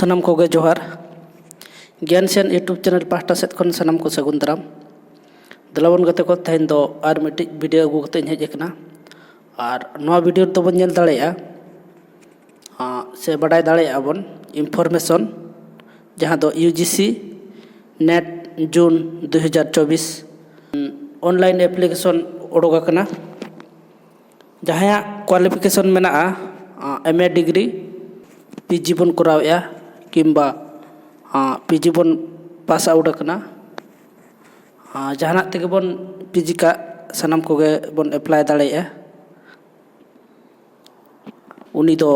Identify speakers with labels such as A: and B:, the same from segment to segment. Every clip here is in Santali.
A: सनम कोगे जोहार ज्ञान Sen YouTube channel pasta set खन सनम को सगुन दाराम दलावन गते को तेहन दो आर मिट्टी वीडियो अगू कते हेज एकना और नवा वीडियो तो बन नेल दाड़ेया से बड़ाई दाड़ेया बन इनफॉरमेशन जहां दो UGC NET June 2024 online application ओडोक कना जहां क्वालिफिकेशन मेना एमए डिग्री पीजी बन करावेया किंबा पीजी बन पास आउट करना जहां तेगे बन पीजी का सनम कोगे बन अप्लाई दाड़ेया उनी दो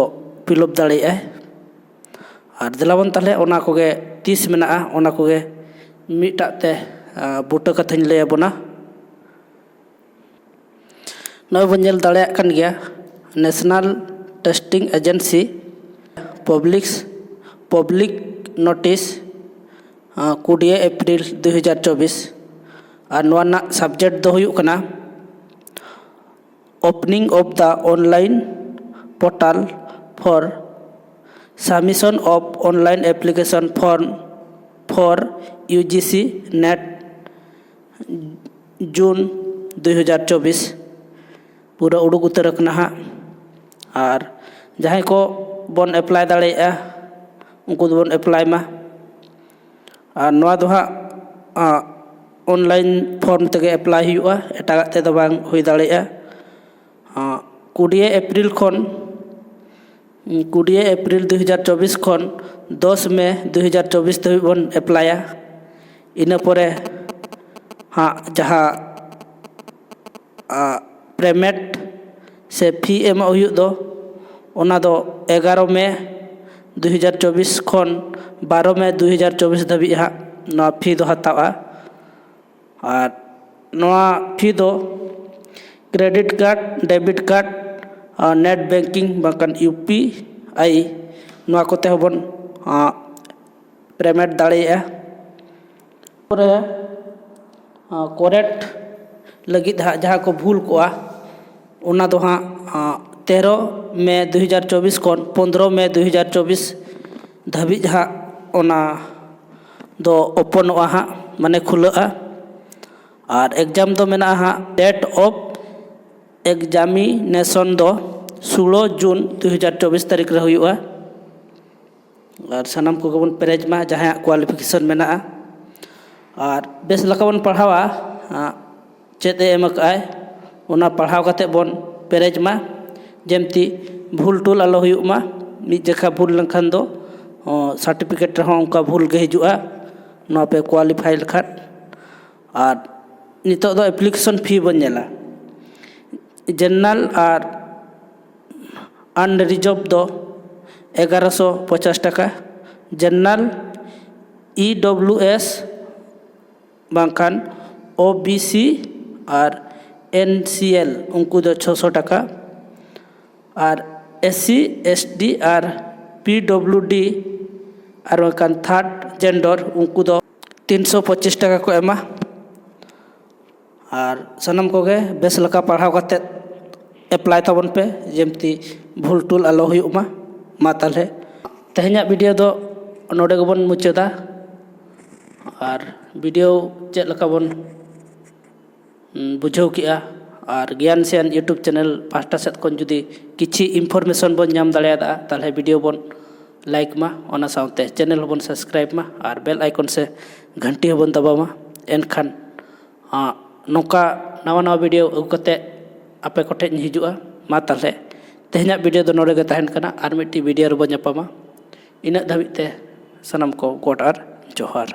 A: फिलअप दाड़ेया और दिलावन ताले ओना कोगे 30 मेना ओना कोगे मिटाते बुटा कथाñ लay abona नय बन नेल दाड़ेया कन गया national testing agency public notice 20 April 2024 और नोना सब्जेक्ट दो हुयुक कना opening of the online portal for submission of online application for UGC NET June 2024 पूरा उड़ूक उतर कना और जहां को बन अप्लाई दाड़ेया उनको बन अप्लाई मा और नवा दो ऑनलाइन फॉर्म तगे अप्लाई हुआ एटाग ते दो बांग हुई दाड़ेया 20 अप्रैल खन 20 अप्रैल 2024 खन 10 मई 2024 तक बन अप्लाया इना परे जहाँ पेमेंट से फी एम हुई दो ओना दो 11 मई 2024 खन 12 मई 2024 धाबी ना फी दो हतावा और नवा फी दो क्रेडिट कार्ड डेबिट कार्ड और नेट बैंकिंग बाकन यूपीआई नवा कोते होबन पेमेंट दाड़ेया करेक्ट लगी जहाँ को भूल को ओना दो 13 मई 2024 खन 15 मई 2024 धाबी जहाँ ओना दो ओपन माने खुला और एग्जाम दो मेना डेट ऑफ एग्जामिनेशन दो 16 जून 2024 तारीख रे हुआ और सनम को बन पेरेज मा जहाँ क्वालिफिकेशन मेना और बेस लका बन पढ़ावा चेत एमकाय ओना पढ़ाव कते बन पेरेज मा जेमती भूल टूल आलो हुयुक मा मिद जखा भूल लखन दो सर्टिफिकेट रहो उनका भूल के हिजुआ ना पे क्वालिफाई लखन और नितो दो एप्लीकेशन फी बन नेला जनरल और अनरिजर्व दो 1150 टाका जनरल EWS बांखान OBC और NCL उनको दो 600 टाका और SC SD और PWD और बांखान थर्ड जेंडर उनको दो 325 टाका को एमा और सनम कोगे बेस लका पढ़ाव कते अप्लाई तबन पे जेमती भूल टूल आलो हुयुक मा ताले तेहना वीडियो दो नोडे गबन मुचादा और वीडियो चेक लका बन बुझाव किया और ज्ञान Sen YouTube channel pasta set खन जुदी किछि इनफॉरमेशन बन नाम दाड़ेयादा ताले वीडियो बन लाइक मा ओना साउते चैनल बन सब्सक्राइब मा और बेल आइकन से घंटी बन दबावा एनखान नौका नवा नवा वीडियो अगुकते आपे कोठे हिजुआ मा ताले तेहना वीडियो दो नोडे तहन कना और मिट्टी वीडियो रबो ᱧᱟᱯᱟᱢᱟ इना धाबिते सनम को गोट और जोहार।